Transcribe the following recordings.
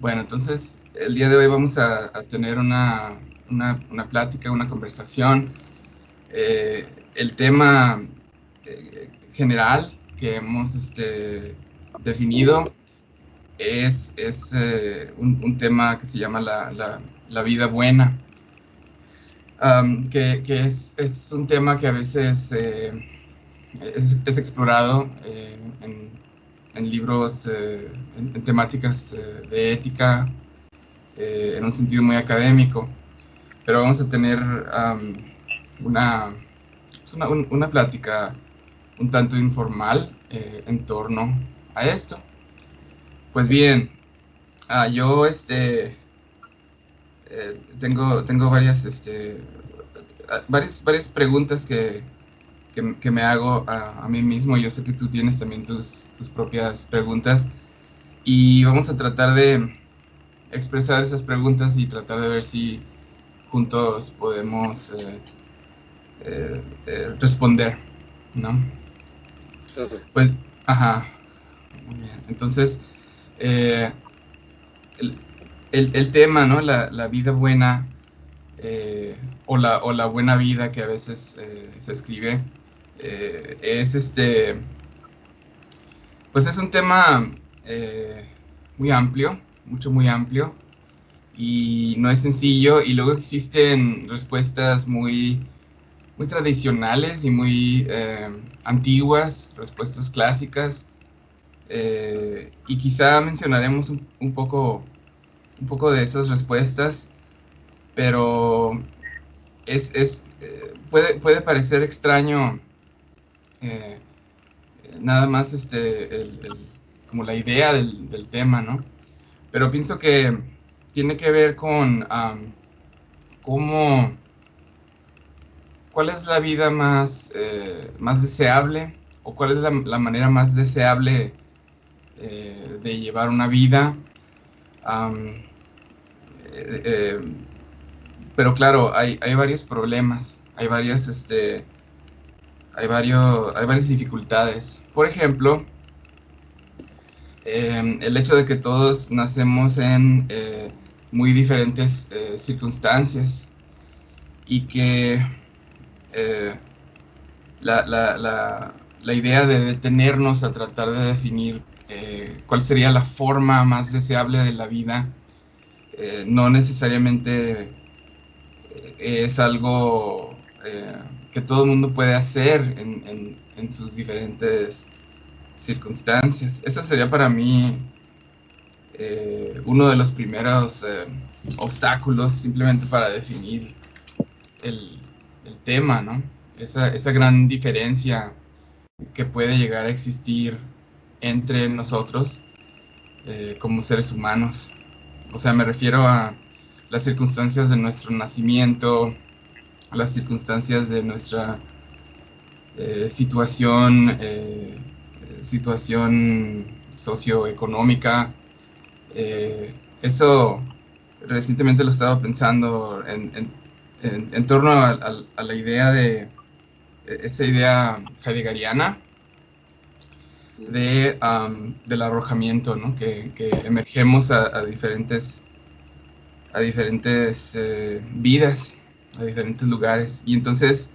Bueno, entonces el día de hoy vamos a tener una plática, una conversación. El tema general que hemos definido es un tema que se llama la vida buena, que es un tema que a veces es explorado en libros, en temáticas de ética, en un sentido muy académico, pero vamos a tener una, una plática un tanto informal en torno a esto. Pues bien, yo tengo varias preguntas que me hago a mí mismo. Yo sé que tú tienes también tus propias preguntas y vamos a tratar de expresar esas preguntas y tratar de ver si juntos podemos responder, ¿no? Claro. Pues, ajá, muy bien. Entonces, eh, el, el tema, ¿no? La vida buena, o la buena vida que a veces se escribe, es pues es un tema muy amplio, muy amplio, y no es sencillo, y luego existen respuestas muy tradicionales y muy antiguas, respuestas clásicas, y quizá mencionaremos un poco de esas respuestas, pero puede parecer extraño, eh, nada más como la idea del tema, ¿no? Pero pienso que tiene que ver con cómo, cuál es la vida más deseable, o cuál es la manera más deseable de llevar una vida. Am, eh, eh, pero claro, hay varios problemas, hay varias dificultades. Por ejemplo, el hecho de que todos nacemos en muy diferentes circunstancias, y que eh, la idea de detenernos a tratar de definir cuál sería la forma más deseable de la vida no necesariamente es algo que todo el mundo puede hacer en sus diferentes circunstancias. Eso sería para mí uno de los primeros obstáculos simplemente para definir el, el tema, ¿no? Esa gran diferencia que puede llegar a existir entre nosotros como seres humanos. O sea, me refiero a las circunstancias de nuestro nacimiento, a las circunstancias de nuestra situación socioeconómica. Eso recientemente lo estaba pensando en torno a la idea esa idea heideggeriana del arrojamiento, ¿no? Que emergemos a diferentes vidas, a diferentes lugares. Y entonces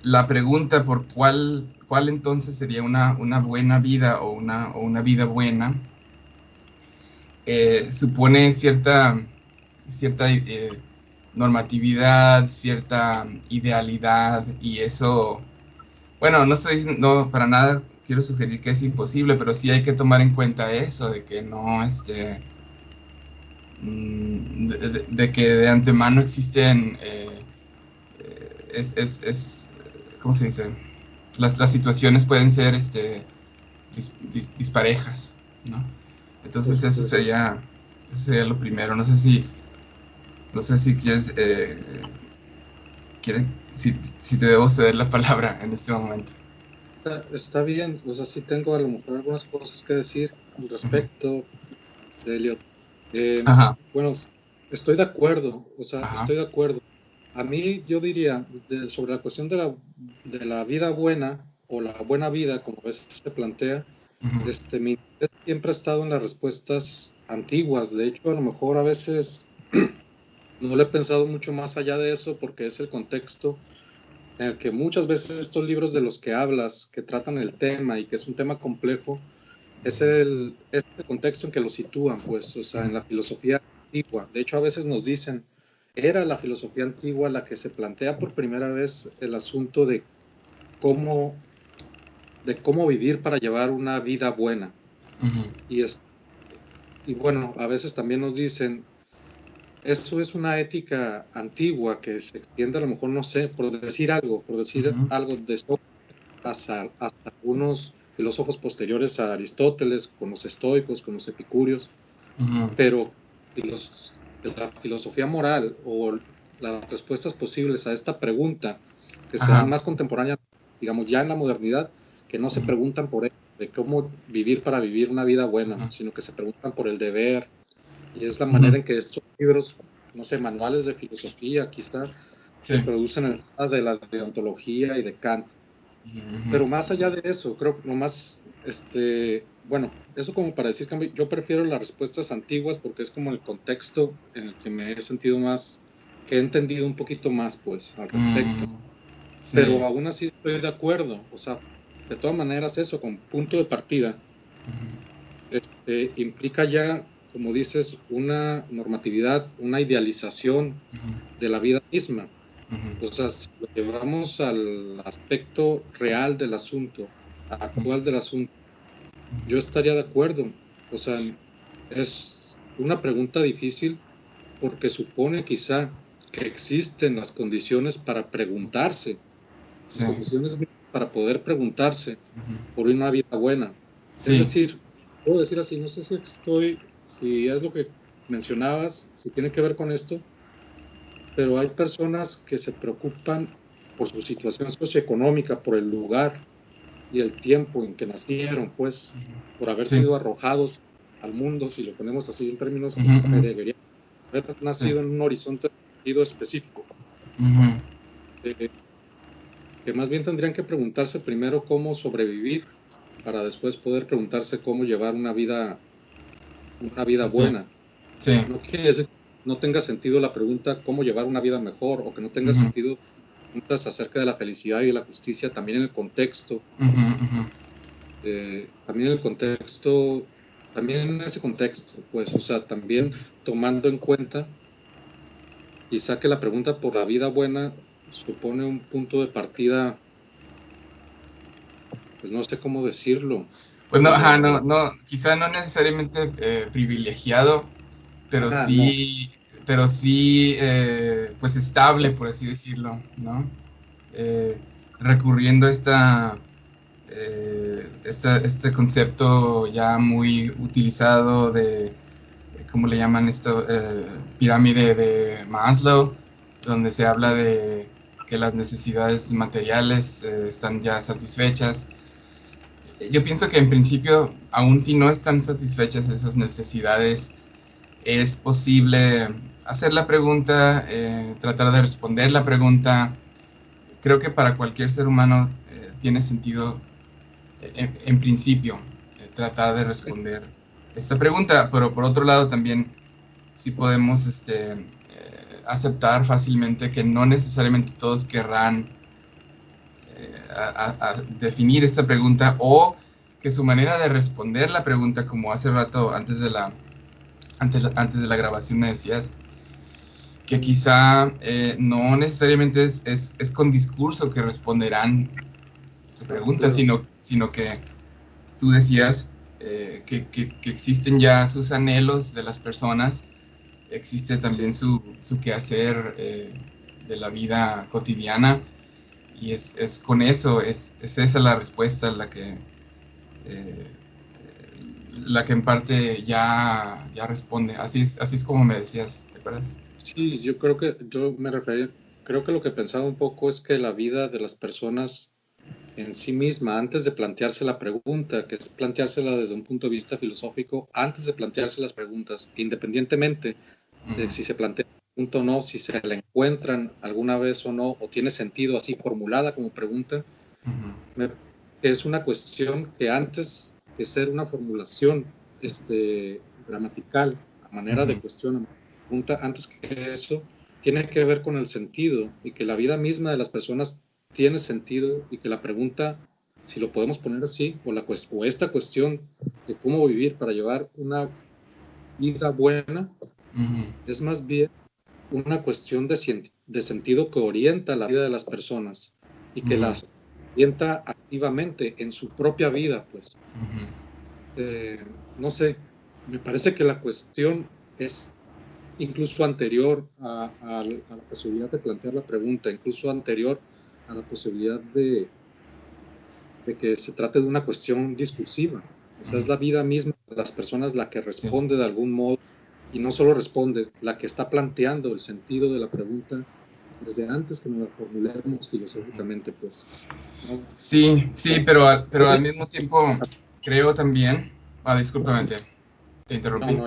la pregunta por cuál entonces sería una buena vida, o una vida buena, supone cierta normatividad, cierta idealidad, y eso, bueno, no estoy no, para nada quiero sugerir que es imposible, pero sí hay que tomar en cuenta eso, de que no, de que de antemano existen, ¿cómo se dice? Las situaciones pueden ser disparejas, ¿no? Por Entonces supuesto. eso sería lo primero. No sé si quiere, si te debo ceder la palabra en este momento. Está bien, o sea, sí tengo a lo mejor algunas cosas que decir al Ujú. respecto, Elliot. Eh, Ajá, bueno, estoy de acuerdo, o sea, ajá, estoy de acuerdo. A mí yo diría, sobre la cuestión de la vida buena o la buena vida, como a veces se plantea, ujú, mi interés siempre ha estado en las respuestas antiguas. De hecho, a lo mejor a veces no lo he pensado mucho más allá de eso, porque es el contexto en el que muchas veces estos libros de los que hablas, que tratan el tema y que es un tema complejo, es este contexto en que lo sitúan, pues, o sea, en la filosofía antigua. De hecho, a veces nos dicen, era la filosofía antigua la que se plantea por primera vez el asunto cómo, de cómo vivir para llevar una vida buena. Ujú. Y, y bueno, a veces también nos dicen, eso es una ética antigua que se extiende a lo mejor, no sé, por decir Ujú. algo de esto hasta algunos filósofos posteriores a Aristóteles, con los estoicos, con los epicúreos, Ujú. pero la filosofía moral o las respuestas posibles a esta pregunta que se dan Ajá. más contemporáneas, digamos ya en la modernidad, que no se Ujú. preguntan por ello, de cómo vivir para vivir una vida buena, Ujú. sino que se preguntan por el deber, y es la Ujú. manera en que estos libros, no sé, manuales de filosofía quizá, Sí. se producen en el tema de la deontología y de Kant. Ujú. Pero más allá de eso, creo que lo más, bueno, eso como para decir que yo prefiero las respuestas antiguas porque es como el contexto en el que me he sentido más, que he entendido un poquito más, pues, al respecto. Mm, sí. Pero aún así estoy de acuerdo, o sea, de todas maneras eso, con punto de partida, Ujú. implica ya, como dices, una normatividad, una idealización Ujú. de la vida misma. Ujú. O sea, si lo llevamos al aspecto real del asunto, actual del asunto, yo estaría de acuerdo. O sea, es una pregunta difícil porque supone quizá que existen las condiciones para preguntarse, las Sí. condiciones para poder preguntarse Ujú. por una vida buena. Es Sí. decir, puedo decir así, no sé si es lo que mencionabas, si tiene que ver con esto, pero hay personas que se preocupan por su situación socioeconómica, por el lugar y el tiempo en que nacieron, pues, por haber Sí. sido arrojados al mundo, si lo ponemos así en términos Ujú. como que Ujú. deberían haber Sí. nacido en un horizonte específico, Ujú. eh, que más bien tendrían que preguntarse primero cómo sobrevivir para después poder preguntarse cómo llevar una vida Sí. buena. Sí. No quiere decir que no tenga sentido la pregunta cómo llevar una vida mejor o que no tenga Ujú. sentido preguntas acerca de la felicidad y de la justicia, también en el contexto, Ujú. Ujú. también el contexto, también en ese contexto, pues, o sea, también tomando en cuenta, quizá que la pregunta por la vida buena supone un punto de partida, pues no sé cómo decirlo, Pues no, ajá, no, pero, no, quizá no necesariamente privilegiado, pero no, sí, pues estable, por así decirlo, ¿no? Eh, recurriendo a este concepto ya muy utilizado de, ¿cómo le llaman esto? Pirámide de Maslow, donde se habla de que las necesidades materiales están ya satisfechas. Yo pienso que en principio, aun si no están satisfechas esas necesidades, es posible hacer la pregunta, tratar de responder la pregunta. Creo que para cualquier ser humano tiene sentido, en principio, tratar de responder esta pregunta, pero por otro lado también sí podemos aceptar fácilmente que no necesariamente todos querrán a definir esta pregunta, o que su manera de responder la pregunta, como hace rato antes de la grabación me decías, que quizá no necesariamente es con discurso que responderán su pregunta, claro. sino que tú decías que existen ya sus anhelos de las personas, existe también Sí. su quehacer de la vida cotidiana, y es con eso, es esa la respuesta eh, la que en parte ya responde. Así es como me decías, ¿te acuerdas? Sí, yo creo que yo me refería, creo que lo que pensaba un poco es que la vida de las personas en sí misma, antes de plantearse la pregunta, que es planteársela desde un punto de vista filosófico, antes de plantearse las preguntas, independientemente de si Ujú. se plantea la pregunta o no, si se la encuentran alguna vez o no, o tiene sentido así formulada como pregunta, Ujú. es una cuestión que antes de ser una formulación, este, gramatical, la manera de cuestionar, pregunta, antes que eso, tiene que ver con el sentido y que la vida misma de las personas tiene sentido y que la pregunta, si lo podemos poner así, o esta cuestión de cómo vivir para llevar una vida buena, es más bien una cuestión de sentido que orienta la vida de las personas y que las orienta activamente en su propia vida, pues. No sé, me parece que la cuestión es incluso anterior a la posibilidad de plantear la pregunta, incluso anterior a la posibilidad de que se trate de una cuestión discursiva. O sea, es la vida misma de las personas la que responde de algún modo, y no solo responde, la que está planteando el sentido de la pregunta desde antes que nos la formulemos filosóficamente, pues. ¿No? Sí, pero al mismo tiempo creo también... discúlpame, te interrumpí. No,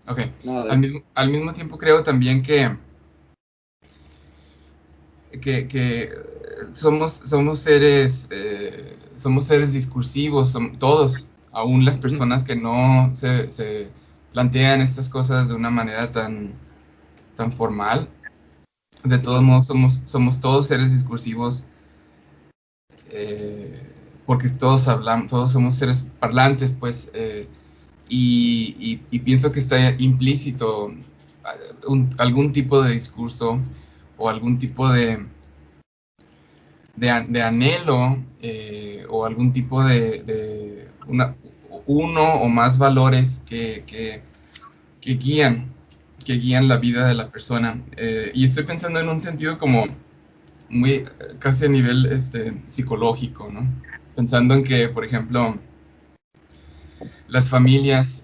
ok. No, al mismo tiempo creo también que somos seres discursivos, todos, aún las personas que no se plantean estas cosas de una manera tan formal. De todos modos, somos todos seres discursivos, porque todos hablamos, todos somos seres parlantes, pues, y pienso que está implícito algún tipo de discurso o algún tipo de anhelo, o algún tipo de uno o más valores que guían la vida de la persona. Y estoy pensando en un sentido como muy casi a nivel psicológico, ¿no? Pensando en que, por ejemplo, las familias,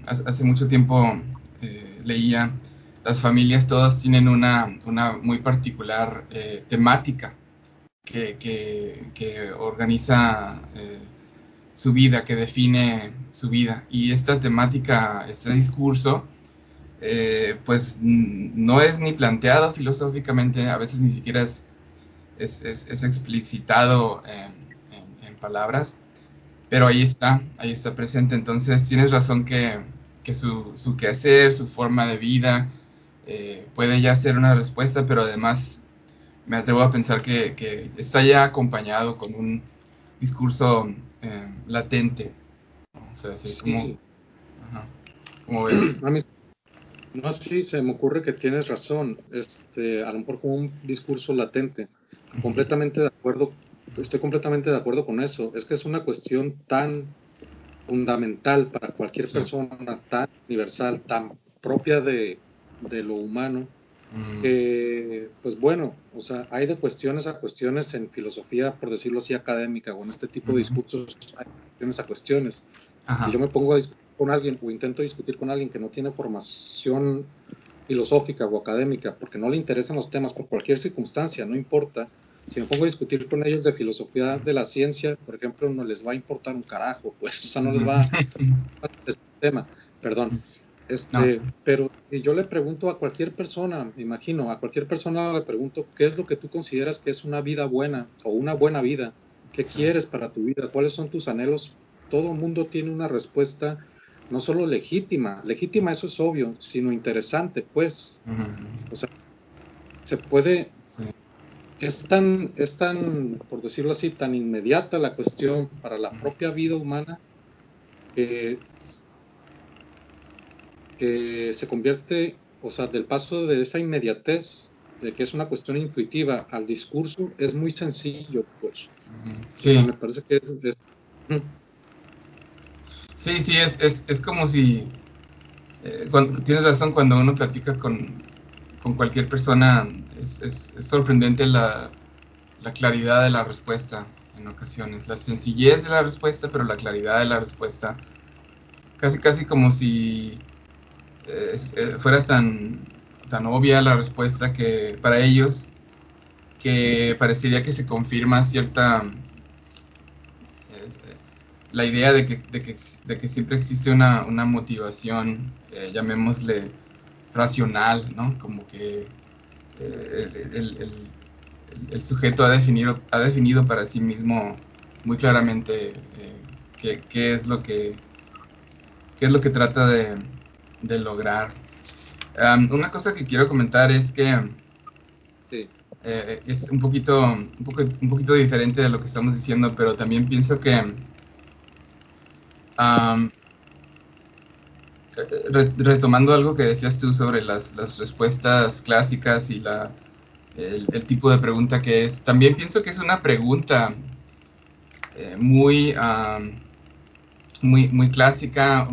hace mucho tiempo leía, las familias todas tienen una muy particular temática que organiza su vida, que define su vida. Y esta temática, este discurso, pues no es ni planteado filosóficamente, a veces ni siquiera es explicitado en palabras, pero ahí está presente. Entonces tienes razón que su quehacer, su forma de vida, puede ya ser una respuesta, pero además me atrevo a pensar que está ya acompañado con un discurso latente. O sea, así sí. ¿Cómo ves? A mí, no, sí, se me ocurre que tienes razón. A lo mejor como un discurso latente. Completamente de acuerdo, estoy completamente de acuerdo con eso. Es que es una cuestión tan fundamental para cualquier persona, tan universal, tan propia de lo humano, que, pues bueno, o sea, hay de cuestiones a cuestiones en filosofía, por decirlo así, académica, o en este tipo de discursos, hay cuestiones a cuestiones. Si yo me pongo a discutir con alguien o intento discutir con alguien que no tiene formación filosófica o académica, porque no le interesan los temas por cualquier circunstancia, no importa. Si me pongo a discutir con ellos de filosofía de la ciencia, por ejemplo, no les va a importar un carajo, pues, o sea, no les va a este tema, perdón. Pero si yo le pregunto a cualquier persona, me imagino, a cualquier persona le pregunto, ¿qué es lo que tú consideras que es una vida buena o una buena vida? ¿Qué quieres para tu vida? ¿Cuáles son tus anhelos? Todo el mundo tiene una respuesta, no solo legítima, eso es obvio, sino interesante, pues. O sea, se puede, es tan, por decirlo así, tan inmediata la cuestión para la propia vida humana que se convierte, o sea, del paso de esa inmediatez, de que es una cuestión intuitiva al discurso, es muy sencillo, pues. Sí. O sea, me parece que Sí, es como si, tienes razón, cuando uno platica con cualquier persona, es sorprendente la claridad de la respuesta en ocasiones, la sencillez de la respuesta, pero la claridad de la respuesta, casi como si fuera tan obvia la respuesta que para ellos, que parecería que se confirma cierta la idea de que siempre existe una motivación, llamémosle racional, ¿no? Como que el sujeto ha definido para sí mismo muy claramente qué es lo que trata de lograr. Una cosa que quiero comentar es que Sí. es un poquito diferente de lo que estamos diciendo, pero también pienso que retomando algo que decías tú sobre las respuestas clásicas y el tipo de pregunta que es, también pienso que es una pregunta muy clásica,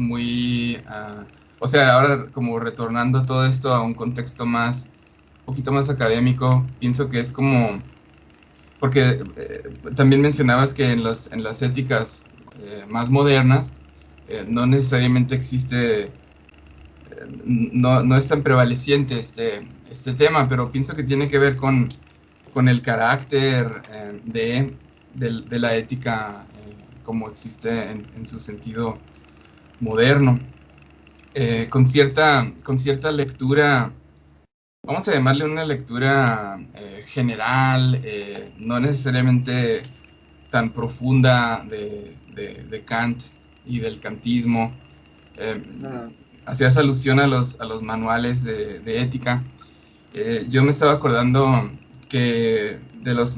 o sea, ahora como retornando todo esto a un contexto un poquito más académico, pienso que es como, porque también mencionabas que en las éticas más modernas no necesariamente existe, no es tan prevaleciente este tema, pero pienso que tiene que ver con el carácter de la ética como existe en su sentido moderno, con cierta lectura, vamos a llamarle una lectura general, no necesariamente tan profunda de Kant y del kantismo. Hacías alusión a los manuales de ética. Yo me estaba acordando que de los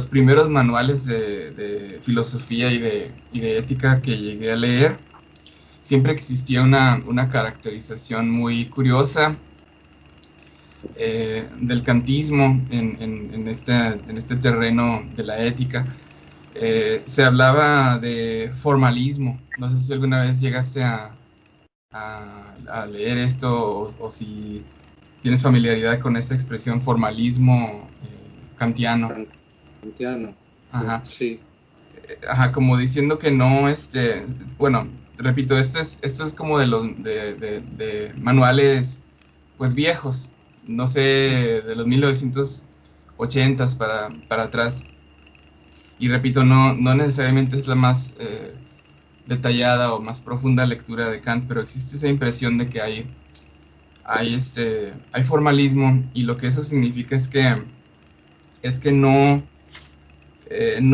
primeros manuales de filosofía y de ética que llegué a leer, siempre existía una caracterización muy curiosa del kantismo en este terreno de la ética. Se hablaba de formalismo. No sé si alguna vez llegaste a leer esto o si tienes familiaridad con esta expresión formalismo kantiano. Kantiano. Ajá. Sí. Ajá, como diciendo que no, bueno, repito, esto es como de manuales, pues viejos, no sé, de los 1980s para atrás. Y repito, no necesariamente es la más detallada o más profunda lectura de Kant, pero existe esa impresión de que hay formalismo, y lo que eso significa es que no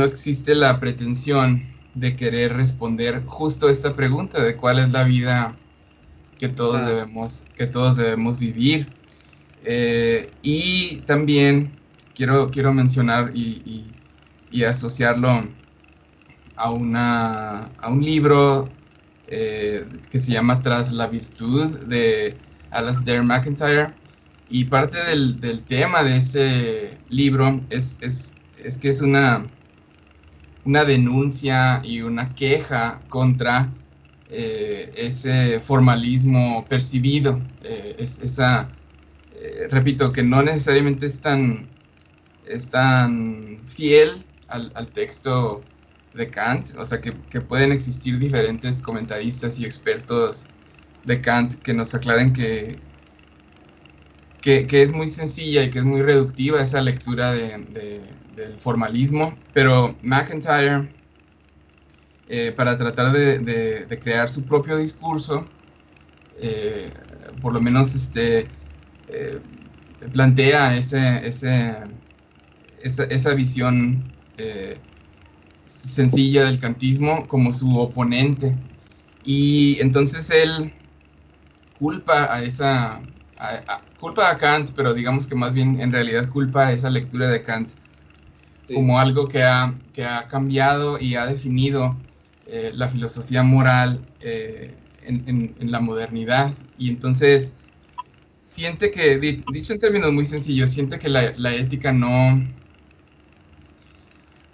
existe la pretensión de querer responder justo esta pregunta de cuál es la vida que todos debemos vivir. Y también quiero mencionar y asociarlo a un libro que se llama Tras la virtud, de Alasdair MacIntyre, y parte del tema de ese libro es que es una denuncia y una queja contra ese formalismo percibido, repito, que no necesariamente es tan fiel al texto de Kant, o sea, que pueden existir diferentes comentaristas y expertos de Kant que nos aclaren que es muy sencilla y que es muy reductiva esa lectura del formalismo, pero MacIntyre, para tratar de crear su propio discurso, por lo menos plantea esa visión sencilla del kantismo como su oponente, y entonces él culpa culpa a Kant, pero digamos que más bien en realidad culpa a esa lectura de Kant como algo que ha cambiado y ha definido la filosofía moral en la modernidad. Y entonces siente que, dicho en términos muy sencillos, siente que la ética no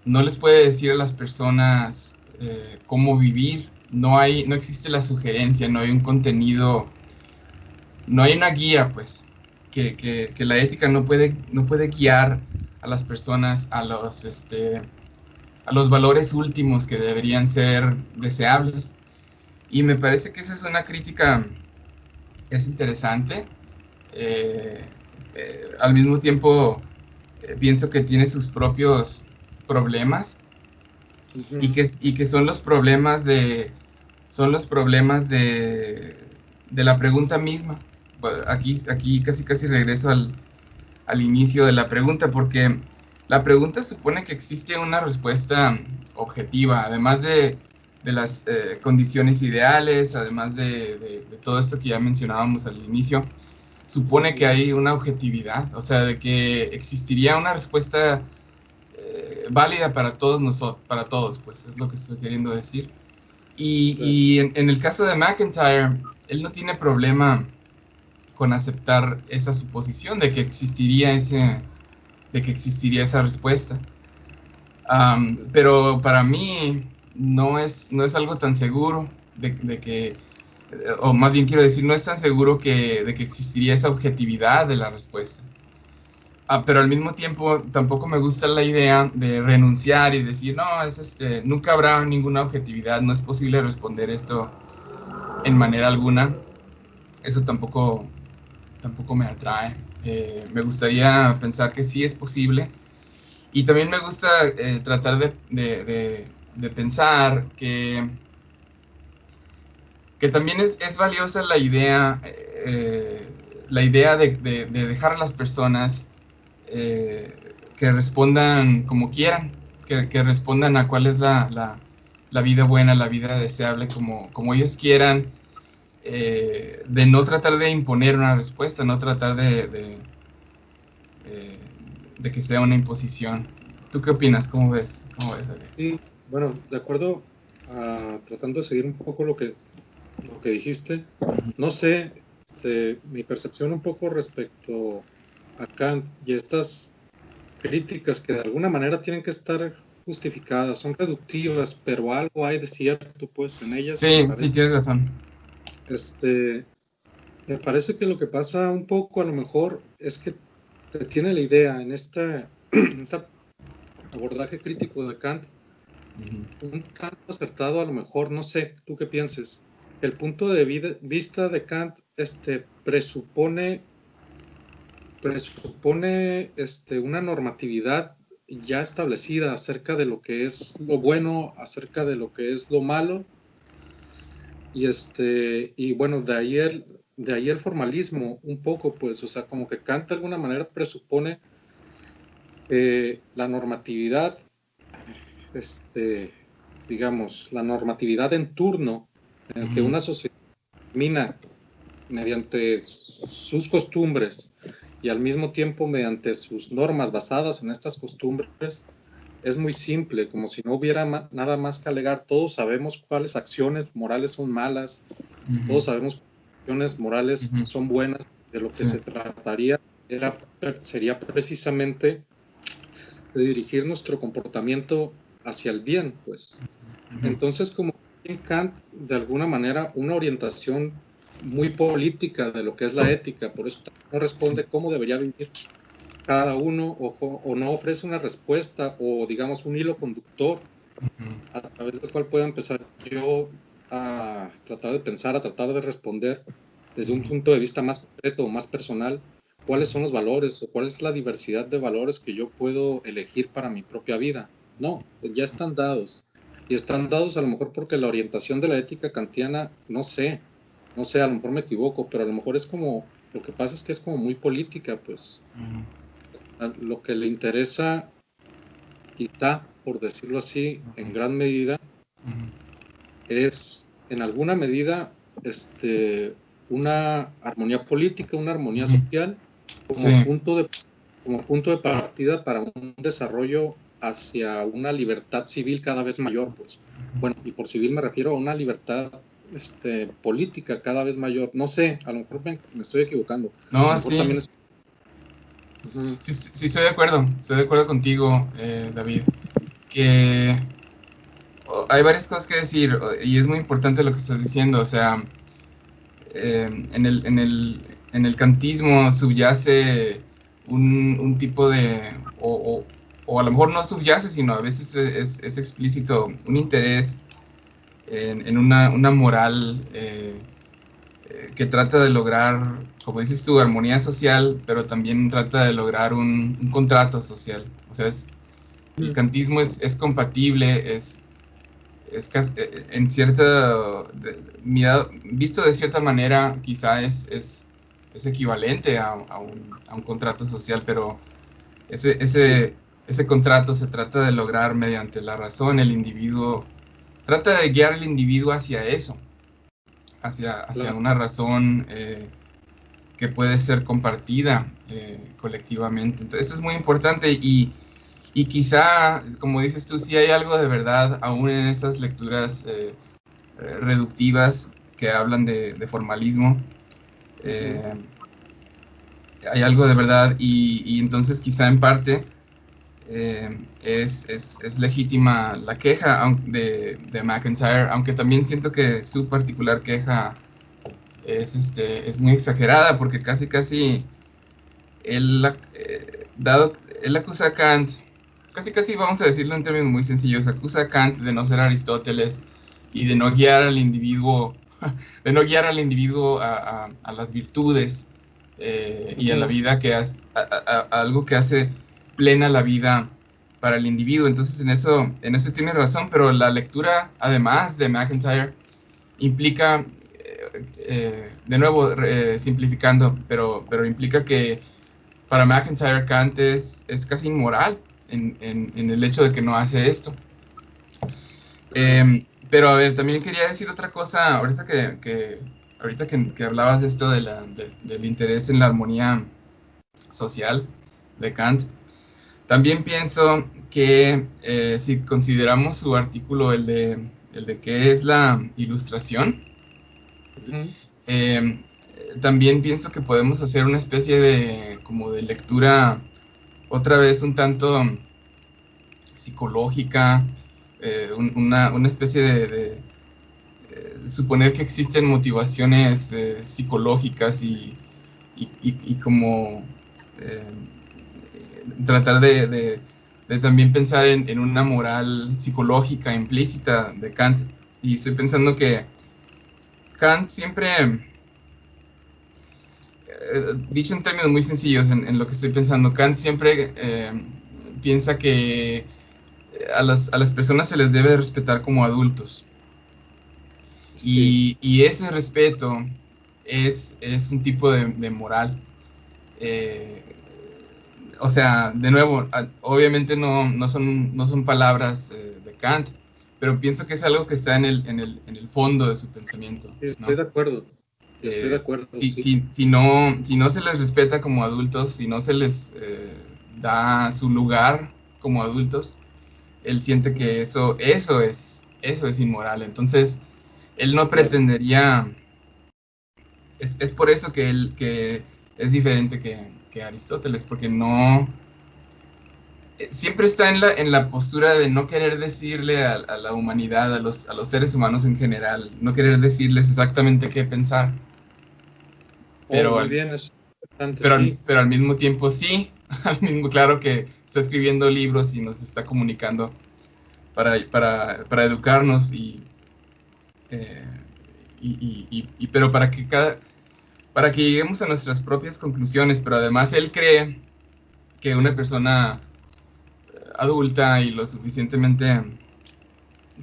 les puede decir a las personas cómo vivir. No existe la sugerencia, no hay un contenido, no hay una guía, pues, que la ética no puede guiar a las personas a los valores últimos que deberían ser deseables. Y me parece que esa es una crítica, es interesante. Al mismo tiempo, pienso que tiene sus propios problemas, y que son los problemas de la pregunta misma. Aquí casi regreso al inicio de la pregunta, porque la pregunta supone que existe una respuesta objetiva, además de las condiciones ideales, además de todo esto que ya mencionábamos al inicio, supone que hay una objetividad, o sea, de que existiría una respuesta válida para todos nosotros, para todos, pues es lo que estoy queriendo decir. Y en el caso de MacIntyre, él no tiene problema con aceptar esa suposición de que existiría esa respuesta. Pero para mí no es algo tan seguro de que, o más bien quiero decir, no es tan seguro de que existiría esa objetividad de la respuesta. Pero al mismo tiempo tampoco me gusta la idea de renunciar y decir, no, nunca habrá ninguna objetividad, no es posible responder esto en manera alguna. Eso tampoco me atrae. Me gustaría pensar que sí es posible. Y también me gusta tratar de pensar que también es valiosa la idea de dejar a las personas que respondan como quieran, que respondan a cuál es la vida buena, la vida deseable, como ellos quieran, de no tratar de imponer una respuesta, no tratar de que sea una imposición. ¿Tú qué opinas? ¿Cómo ves? Sí, bueno, de acuerdo, tratando de seguir un poco lo que dijiste, no sé, mi percepción un poco respecto a Kant y estas críticas que de alguna manera tienen que estar justificadas, son reductivas, pero algo hay de cierto pues en ellas. Sí, sí, tienes razón. Me parece que lo que pasa un poco a lo mejor es que se tiene la idea en este abordaje crítico de Kant, un tanto acertado a lo mejor, no sé, ¿tú qué pienses? El punto de vista de Kant presupone una normatividad ya establecida acerca de lo que es lo bueno, acerca de lo que es lo malo, y bueno, de ahí el formalismo un poco, pues, o sea, como que Kant de alguna manera presupone la normatividad, digamos, la normatividad en turno, en el que una sociedad mina mediante sus costumbres y al mismo tiempo mediante sus normas basadas en estas costumbres, es muy simple, como si no hubiera nada más que alegar. Todos sabemos cuáles acciones morales son malas, todos sabemos cuáles acciones morales son buenas. De lo que se trataría sería precisamente de dirigir nuestro comportamiento hacia el bien, pues. Entonces, como en Kant, de alguna manera, una orientación muy política de lo que es la ética, por eso no responde cómo debería vivir cada uno, o no ofrece una respuesta, o digamos un hilo conductor a través del cual pueda empezar yo a tratar de pensar, a tratar de responder desde un punto de vista más concreto, más personal, cuáles son los valores o cuál es la diversidad de valores que yo puedo elegir para mi propia vida. No, ya están dados. Y están dados a lo mejor porque la orientación de la ética kantiana, no sé, a lo mejor me equivoco, pero a lo mejor es como, lo que pasa es que es como muy política, pues. Lo que le interesa, quizá, por decirlo así, en gran medida, es, en alguna medida, una armonía política, una armonía social, como punto de partida para un desarrollo hacia una libertad civil cada vez mayor, pues. Bueno, y por civil me refiero a una libertad política cada vez mayor. No sé, a lo mejor me estoy equivocando. No, sí. Sí, estoy de acuerdo contigo, David, que hay varias cosas que decir y es muy importante lo que estás diciendo. O sea, en el kantismo subyace un tipo de, o a lo mejor no subyace, sino a veces es explícito un interés en una moral que trata de lograr, como dices tú, armonía social, pero también trata de lograr un contrato social. O sea, el kantismo es compatible, es en cierta, visto de cierta manera, quizá es equivalente a un contrato social, pero ese contrato se trata de lograr mediante la razón. El individuo trata de guiar al individuo hacia eso, hacia Claro. una razón que puede ser compartida colectivamente. Entonces, eso es muy importante y quizá, como dices tú, sí hay algo de verdad aún en estas lecturas reductivas que hablan de formalismo. Hay algo de verdad y entonces quizá en parte es legítima la queja de MacIntyre, aunque también siento que su particular queja es muy exagerada, porque casi él, él acusa a Kant, casi vamos a decirlo en términos muy sencillos, acusa a Kant de no ser Aristóteles y de no guiar al individuo, de no guiar al individuo a las virtudes y a la vida a algo que hace plena la vida para el individuo. Entonces en eso tiene razón, pero la lectura, además de MacIntyre, implica, de nuevo simplificando, pero implica que para MacIntyre Kant es casi inmoral en el hecho de que no hace esto. Pero a ver, también quería decir otra cosa, ahorita que hablabas de esto del interés en la armonía social de Kant, también pienso que si consideramos su artículo, el de qué es la ilustración, también pienso que podemos hacer una especie de como de lectura otra vez un tanto psicológica, una especie de suponer que existen motivaciones psicológicas y como eh, tratar de también pensar en una moral psicológica implícita de Kant. Y estoy pensando que Kant siempre, dicho en términos muy sencillos en lo que estoy pensando, Kant siempre piensa que a las personas se les debe respetar como adultos. Sí. Y ese respeto es un tipo de moral. Eh, o sea, de nuevo, obviamente no son palabras de Kant, pero pienso que es algo que está en el fondo de su pensamiento, Sí, estoy ¿no? de acuerdo. Estoy de acuerdo, sí. Si no se les respeta como adultos, si no se les da su lugar como adultos, él siente que eso es inmoral. Entonces, él no Claro. pretendería, es por eso que es diferente que Aristóteles, porque no, siempre está en la postura de no querer decirle a la humanidad, a los seres humanos en general, no querer decirles exactamente qué pensar, Oh, pero muy bien, es importante, sí. pero al mismo tiempo sí, al mismo, claro que está escribiendo libros y nos está comunicando para educarnos eh, pero para que lleguemos a nuestras propias conclusiones, pero además él cree que una persona adulta y lo suficientemente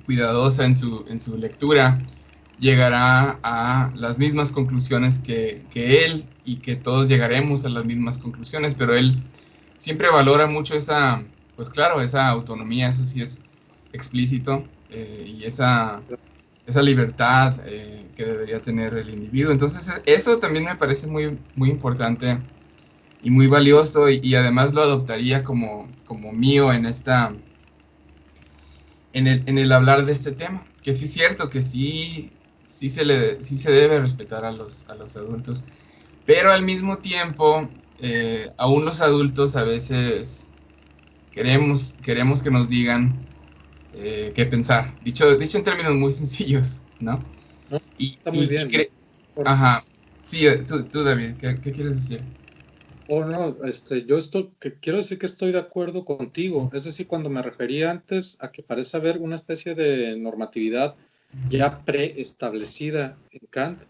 cuidadosa en su lectura llegará a las mismas conclusiones que él y que todos llegaremos a las mismas conclusiones, pero él siempre valora mucho esa, pues claro, esa autonomía, eso sí es explícito, y esa libertad que debería tener el individuo. Entonces eso también me parece muy importante y muy valioso y además lo adoptaría como mío en el hablar de este tema, que sí es cierto que sí se debe respetar a los adultos, pero al mismo tiempo, aún los adultos a veces queremos que nos digan qué pensar, dicho en términos muy sencillos, ¿no? No, Y, está muy y, y bien. cre Ajá, sí, tú David, ¿qué quieres decir? Oh, no, yo quiero decir que estoy de acuerdo contigo. Es decir, cuando me refería antes a que parece haber una especie de normatividad ya preestablecida en Kant,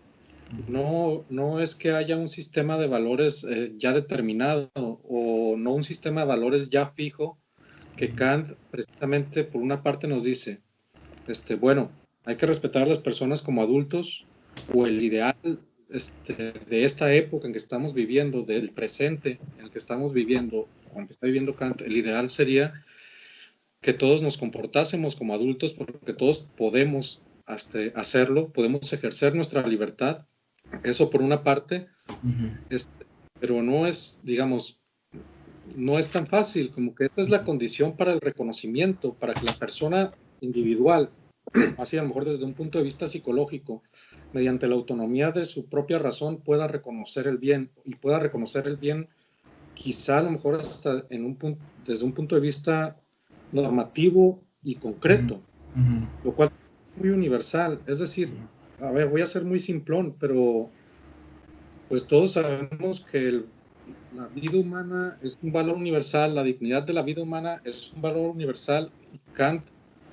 no es que haya un sistema de valores ya determinado o no un sistema de valores ya fijo que Kant precisamente por una parte nos dice, bueno, hay que respetar a las personas como adultos o el ideal de esta época en que estamos viviendo, del presente en el que estamos viviendo, o en que está viviendo Kant, el ideal sería que todos nos comportásemos como adultos, porque todos podemos hacerlo, podemos ejercer nuestra libertad. Eso por una parte, pero no es, digamos, no es tan fácil, como que esta es la condición para el reconocimiento, para que la persona individual, así a lo mejor desde un punto de vista psicológico, mediante la autonomía de su propia razón, pueda reconocer el bien, y pueda reconocer el bien quizá a lo mejor hasta desde un punto de vista normativo y concreto, lo cual es muy universal. Es decir, a ver, voy a ser muy simplón, pero pues todos sabemos que la vida humana es un valor universal, la dignidad de la vida humana es un valor universal, y Kant,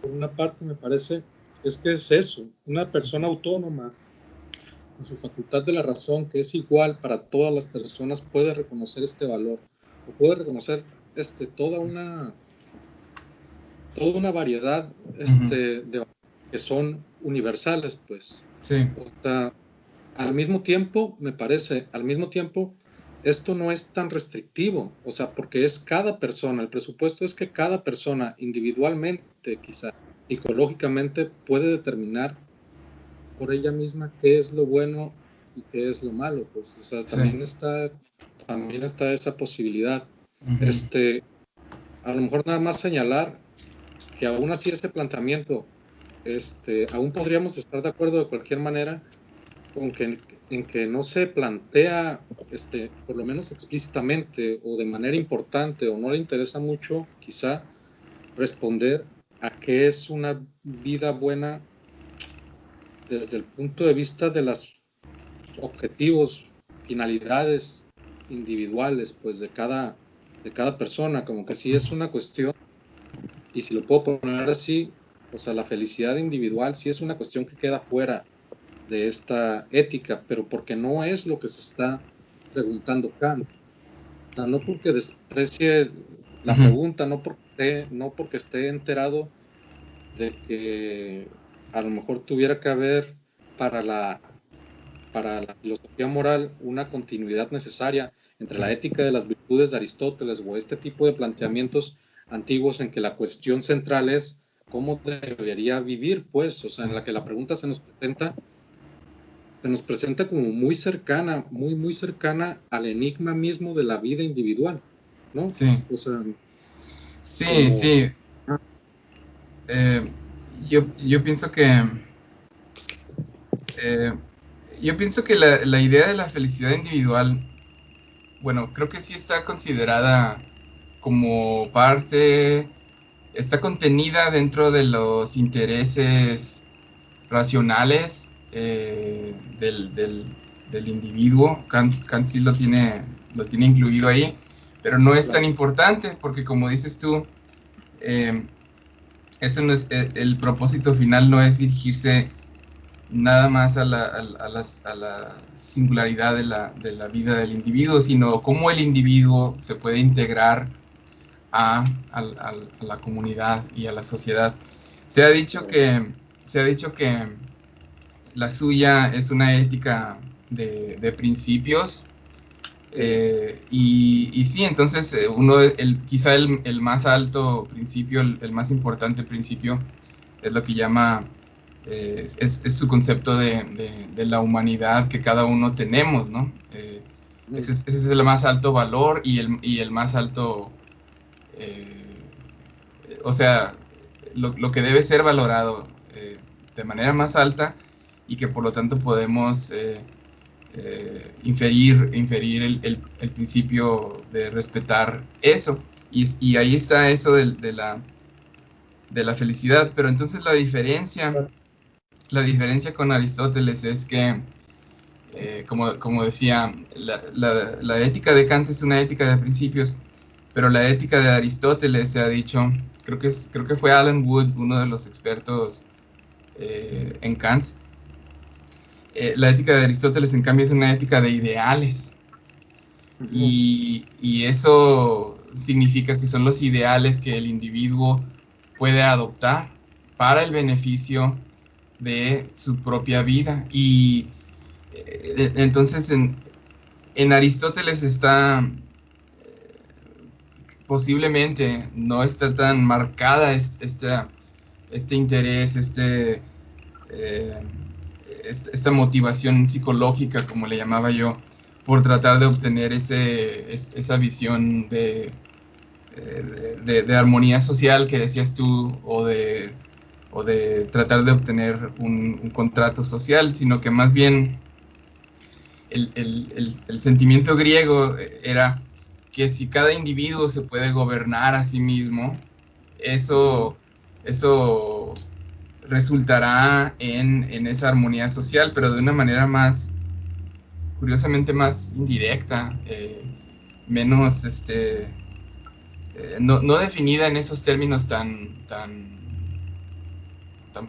por una parte, me parece, es que es eso, una persona autónoma, con su facultad de la razón, que es igual para todas las personas, puede reconocer este valor, o puede reconocer toda una variedad de que son universales, pues. Sí. O sea, al mismo tiempo, me parece, esto no es tan restrictivo, o sea, porque es cada persona, el presupuesto es que cada persona individualmente, quizá psicológicamente, puede determinar por ella misma qué es lo bueno y qué es lo malo, pues, o sea, también está esa posibilidad. A lo mejor nada más señalar que aún así ese planteamiento, aún podríamos estar de acuerdo de cualquier manera en que no se plantea, por lo menos explícitamente o de manera importante, o no le interesa mucho, quizá, responder a qué es una vida buena desde el punto de vista de los objetivos, finalidades individuales, pues, de cada persona, como que sí es una cuestión, y si lo puedo poner así, o sea, la felicidad individual sí es una cuestión que queda fuera de esta ética, pero porque no es lo que se está preguntando Kant. O sea, no porque desprecie la pregunta, no porque esté enterado de que a lo mejor tuviera que haber para la filosofía moral una continuidad necesaria entre la ética de las virtudes de Aristóteles o este tipo de planteamientos antiguos en que la cuestión central es cómo debería vivir, pues, o sea, en la que la pregunta se nos presenta como muy cercana, muy cercana al enigma mismo de la vida individual, ¿no? Sí. O sea, sí. Yo pienso que la idea de la felicidad individual, bueno, creo que sí está considerada como parte, está contenida dentro de los intereses racionales del individuo. Kant sí lo tiene incluido ahí, pero no es tan importante porque, como dices tú, eso no es, el propósito final no es dirigirse nada más a la singularidad de la vida del individuo, sino cómo el individuo se puede integrar a la comunidad y a la sociedad. Se ha dicho que la suya es una ética de principios, y sí, entonces quizá el más alto principio, el más importante principio, es lo que llama, es su concepto de la humanidad que cada uno tenemos, ¿no? Ese es el más alto valor y el más alto, o sea, lo que debe ser valorado de manera más alta, y que por lo tanto podemos inferir el principio de respetar eso, y ahí está eso de la felicidad. Pero entonces la diferencia con Aristóteles es que, como decía, la ética de Kant es una ética de principios, pero la ética de Aristóteles, se ha dicho, creo que fue Alan Wood, uno de los expertos en Kant, la ética de Aristóteles, en cambio, es una ética de ideales. Y eso significa que son los ideales que el individuo puede adoptar para el beneficio de su propia vida. Y entonces en Aristóteles está, posiblemente no está tan marcada este interés, esta motivación psicológica, como le llamaba yo, por tratar de obtener esa visión de armonía social que decías tú, o de tratar de obtener un contrato social, sino que más bien el sentimiento griego era que si cada individuo se puede gobernar a sí mismo, eso resultará en esa armonía social, pero de una manera curiosamente más indirecta, menos, no definida en esos términos tan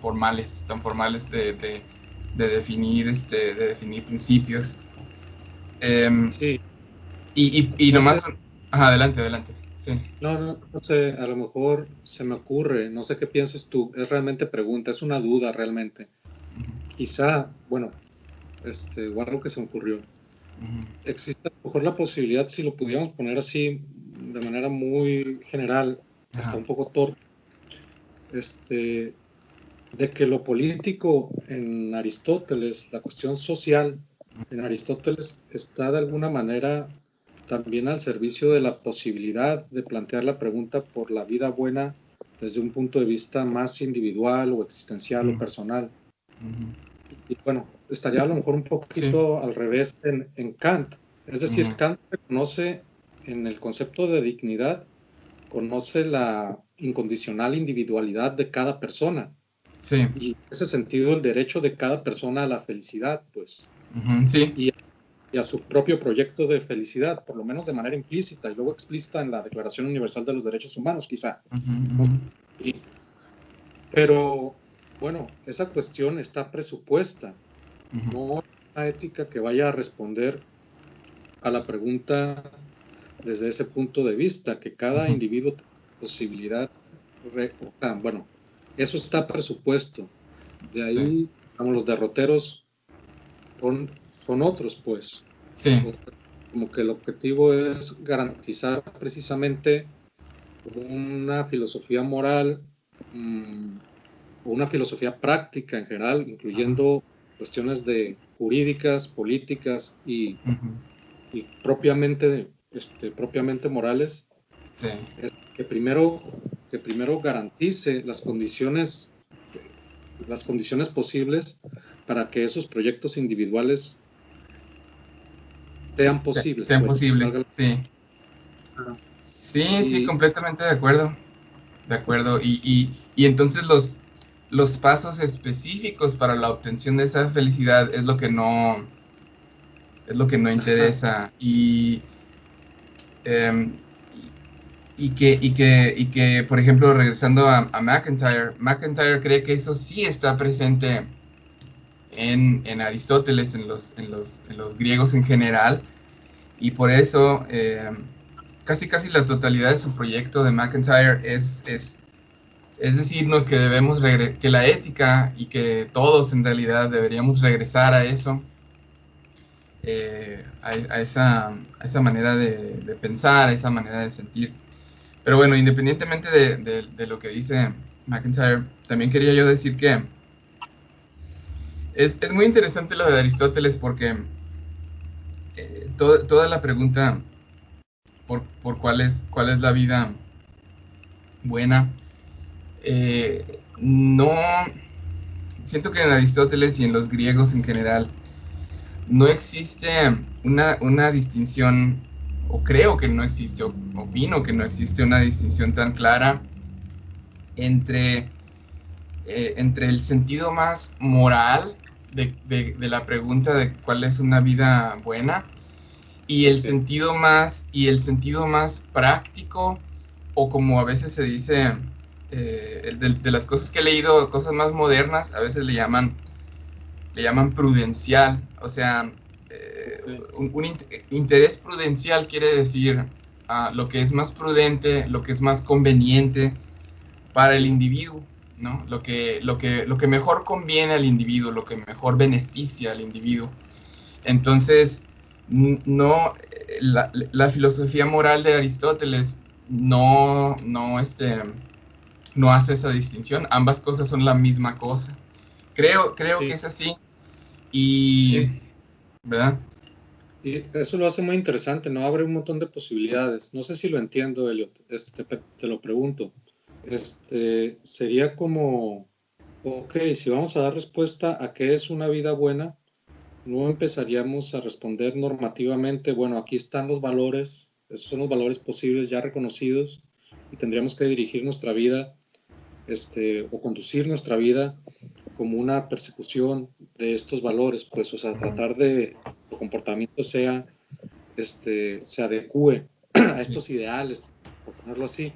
formales de definir, de definir principios. Sí, Y no nomás, sé, ajá, adelante, sí. no sé, a lo mejor se me ocurre, no sé qué pienses tú, es realmente pregunta, es una duda realmente. Quizá, bueno, o algo que se me ocurrió. Existe a lo mejor la posibilidad, si lo pudiéramos poner así, de manera muy general, hasta Ajá. un poco torpe, de que lo político en Aristóteles, la cuestión social en Aristóteles está de alguna manera también al servicio de la posibilidad de plantear la pregunta por la vida buena desde un punto de vista más individual o existencial o personal. Y bueno, estaría a lo mejor un Sí. poquito al revés en Kant. Es decir, Kant reconoce en el concepto de dignidad, conoce la incondicional individualidad de cada persona. Sí. Y en ese sentido el derecho de cada persona a la felicidad, pues, Sí. y a su propio proyecto de felicidad, por lo menos de manera implícita y luego explícita en la Declaración Universal de los Derechos Humanos, quizá. ¿No? Pero, bueno, esa cuestión está presupuesta, no una ética que vaya a responder a la pregunta desde ese punto de vista, que cada individuo tenga posibilidad, bueno, eso está presupuesto. De Sí. ahí, digamos, los derroteros son otros, pues. Sí. Como que el objetivo es garantizar precisamente una filosofía moral o una filosofía práctica en general, incluyendo cuestiones de jurídicas, políticas y propiamente, propiamente morales, Sí. que primero garantice las condiciones posibles para que esos proyectos individuales sean posibles, Sean pues. posibles, sí. Sí, Y completamente de acuerdo. De acuerdo. Y entonces los pasos específicos para la obtención de esa felicidad es lo que no interesa. Em, y que, por ejemplo, regresando a MacIntyre cree que eso sí está presente en Aristóteles, en los griegos en general, y por eso casi la totalidad de su proyecto de MacIntyre es decirnos que que la ética y que todos en realidad deberíamos regresar a eso, a esa manera de pensar, a esa manera de sentir. Pero bueno, independientemente de lo que dice MacIntyre, también quería yo decir que es muy interesante lo de Aristóteles porque toda la pregunta por cuál es la vida buena, no, siento que en Aristóteles y en los griegos en general no existe una distinción, o creo que no existe, o opino que no existe una distinción tan clara entre el sentido más moral de la pregunta de cuál es una vida buena y el sentido más práctico, o como a veces se dice, de las cosas que he leído, cosas más modernas, a veces le llaman prudencial. O sea, un interés prudencial quiere decir lo que es más prudente, lo que es más conveniente para el individuo, ¿no? Lo que mejor conviene al individuo, lo que mejor beneficia al individuo. Entonces, no, la filosofía moral de Aristóteles no, no hace esa distinción. Ambas cosas son la misma cosa. Creo Sí. que es así. Y, Sí. ¿verdad? Y eso lo hace muy interesante, ¿no? Abre un montón de posibilidades. No sé si lo entiendo, Elliot. Te lo pregunto. Sería como, ok, si vamos a dar respuesta a qué es una vida buena, no empezaríamos a responder normativamente, bueno, aquí están los valores, esos son los valores posibles ya reconocidos, y tendríamos que dirigir nuestra vida, o conducir nuestra vida como una persecución de estos valores, pues, o sea, tratar de que el comportamiento se adecue a Sí, estos ideales, por ponerlo así,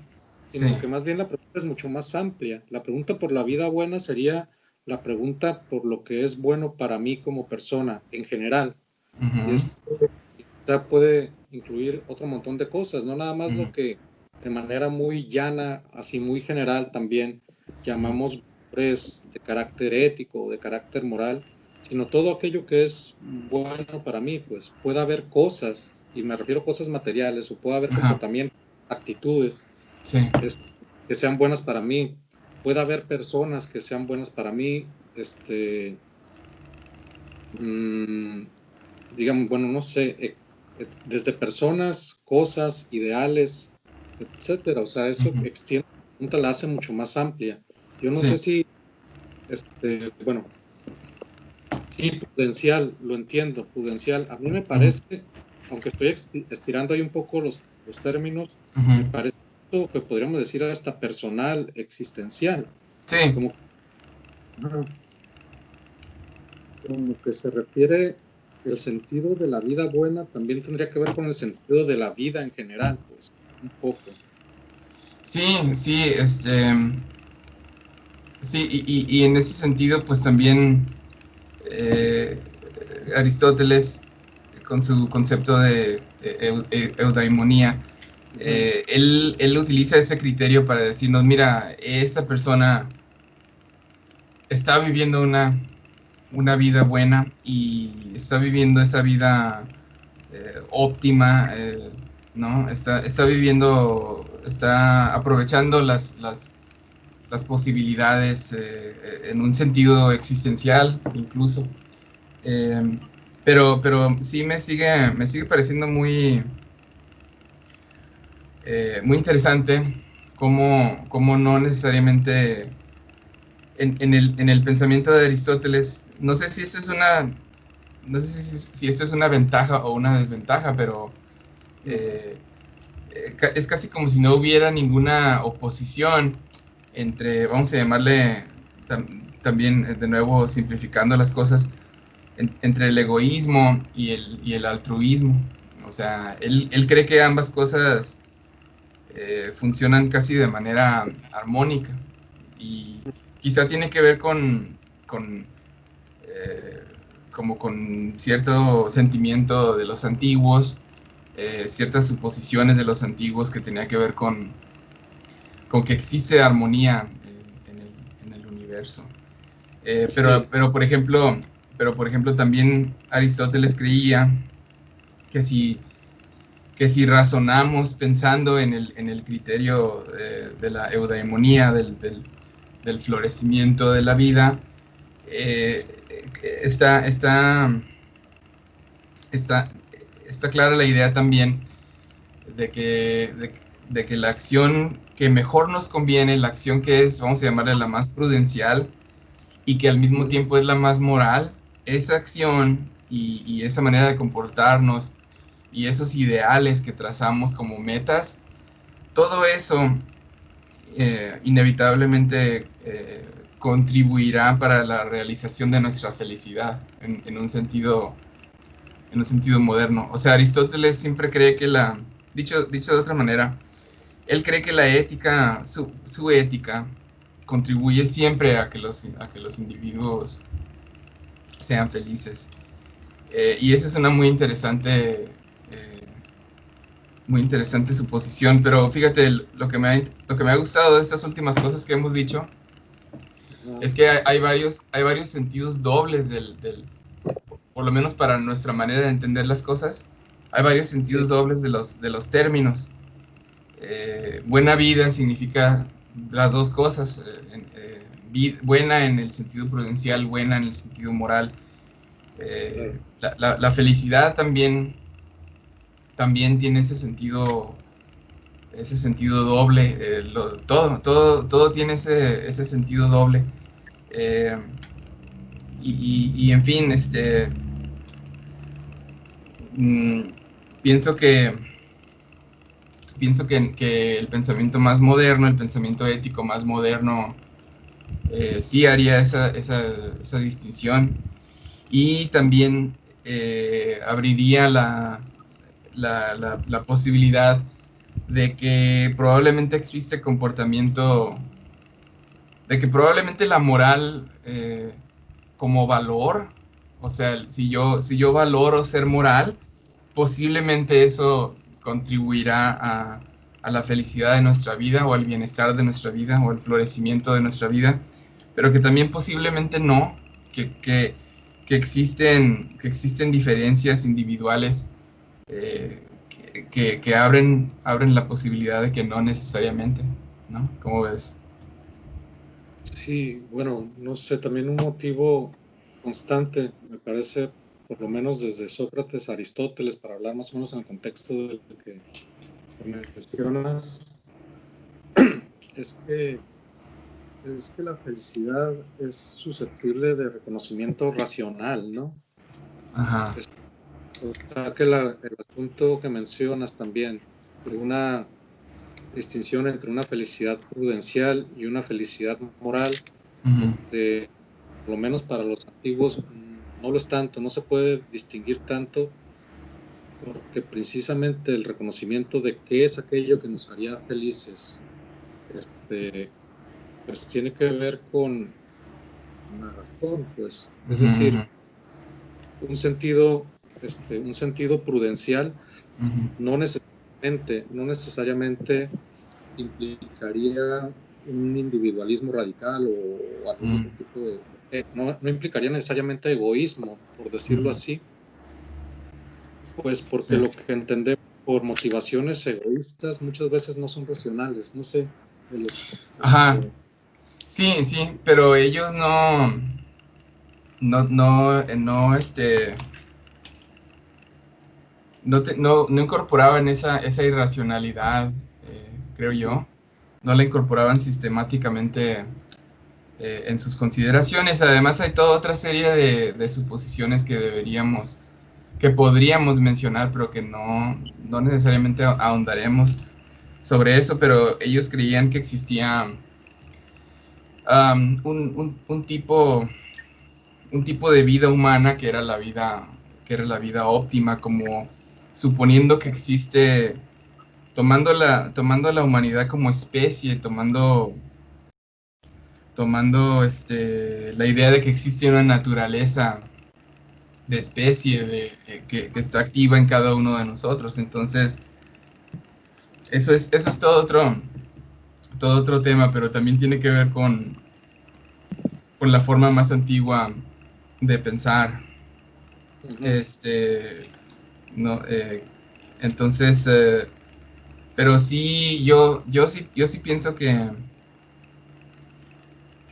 sí, sino que más bien la pregunta es mucho más amplia. La pregunta por la vida buena sería la pregunta por lo que es bueno para mí como persona en general. Y ujú, esto quizá puede incluir otro montón de cosas, no nada más ujú, lo que de manera muy llana, así muy general también ujú, llamamos valores de carácter ético o de carácter moral, sino todo aquello que es bueno para mí, pues puede haber cosas, y me refiero a cosas materiales, o puede haber ajá, comportamientos, actitudes sí, que sean buenas para mí, puede haber personas que sean buenas para mí, mmm, digamos, bueno, no sé, desde personas, cosas, ideales, etcétera. O sea, eso ujú, extiende la pregunta, la hace mucho más amplia. Yo no sé sí, si, bueno, sí, prudencial, lo entiendo, prudencial. A mí me ujú, parece, aunque estoy estirando ahí un poco los términos, me ujú, parece esto que podríamos decir hasta personal, existencial, sí, como, ajá, como que se refiere el sentido de la vida buena también tendría que ver con el sentido de la vida en general, pues, un poco. sí, sí, sí, y en ese sentido, pues también eh, Aristóteles, con su concepto de eudaimonía, Ujú. él utiliza ese criterio para decirnos, mira, esta persona está viviendo una vida buena y está viviendo esa vida óptima, ¿no? Está viviendo, está aprovechando las posibilidades en un sentido existencial incluso. Eh, pero sí me sigue pareciendo muy interesante cómo no necesariamente en el pensamiento de Aristóteles, no sé si eso es no sé si esto es una ventaja o una desventaja, pero Mm. eh, es casi como si no hubiera ninguna oposición entre, vamos a llamarle también, de nuevo simplificando las cosas, entre el egoísmo y el altruismo. O sea, él cree que ambas cosas funcionan casi de manera armónica y quizá tiene que ver con eh, como con cierto sentimiento de los antiguos, ciertas suposiciones de los antiguos que tenía que ver con que existe armonía en el universo. Eh, pero, Sí, pero, por ejemplo, pero por ejemplo también Aristóteles creía que si razonamos pensando en el criterio de la eudaimonía, del florecimiento de la vida, eh, está, está, está, está clara la idea también de que, de que la acción que mejor nos conviene, la acción que es, vamos a llamarle la más prudencial y que al mismo ujú, tiempo es la más moral, esa acción y esa manera de comportarnos y esos ideales que trazamos como metas, todo eso inevitablemente contribuirá para la realización de nuestra felicidad en un sentido moderno. O sea, Aristóteles siempre cree que dicho de otra manera, él cree que la ética, su ética, contribuye siempre a que los individuos sean felices. Y esa es una muy interesante suposición, pero fíjate, lo que me ha gustado de estas últimas cosas que hemos dicho ajá, es que hay varios sentidos dobles por lo menos para nuestra manera de entender las cosas, hay varios sí, sentidos dobles de los términos. buena vida significa las dos cosas, buena en el sentido prudencial, buena en el sentido moral. La felicidad también tiene ese sentido doble, todo tiene ese sentido doble. Y en fin, pienso que el pensamiento más moderno, el pensamiento ético más moderno, sí haría esa distinción, y también abriría la posibilidad de que probablemente existe comportamiento, de que probablemente la moral como valor, o sea, si yo valoro ser moral, posiblemente eso contribuirá a la felicidad de nuestra vida, o al bienestar de nuestra vida, o al florecimiento de nuestra vida, pero que también posiblemente no, que existen diferencias individuales que abren la posibilidad de que no necesariamente, ¿no? ¿Cómo ves? Sí, bueno, no sé, también un motivo constante, me parece, por lo menos desde Sócrates a Aristóteles, para hablar más o menos en el contexto del que mencionas, es que la felicidad es susceptible de reconocimiento racional, ¿no? Ajá. O sea, que el asunto que mencionas también, de una distinción entre una felicidad prudencial y una felicidad moral, por lo menos para los antiguos, no lo es tanto, no se puede distinguir tanto, porque precisamente el reconocimiento de qué es aquello que nos haría felices, pues tiene que ver con una razón, pues, es decir, un sentido prudencial no necesariamente implicaría un individualismo radical o algún tipo de... no implicaría necesariamente egoísmo, por decirlo así, pues porque sí, lo que entendemos por motivaciones egoístas muchas veces no son racionales, no sé. Ajá. Sí, pero ellos no incorporaban esa irracionalidad, creo yo. No la incorporaban sistemáticamente en sus consideraciones. Además, hay toda otra serie de suposiciones que podríamos mencionar, pero que no necesariamente ahondaremos sobre eso. Pero ellos creían que existía un tipo de vida humana que era la vida óptima, como suponiendo que existe, tomando la humanidad como especie, tomando la idea de que existe una naturaleza de especie que está activa en cada uno de nosotros. Entonces, eso es todo otro tema, pero también tiene que ver con la forma más antigua de pensar. No, entonces, pero sí, yo sí pienso que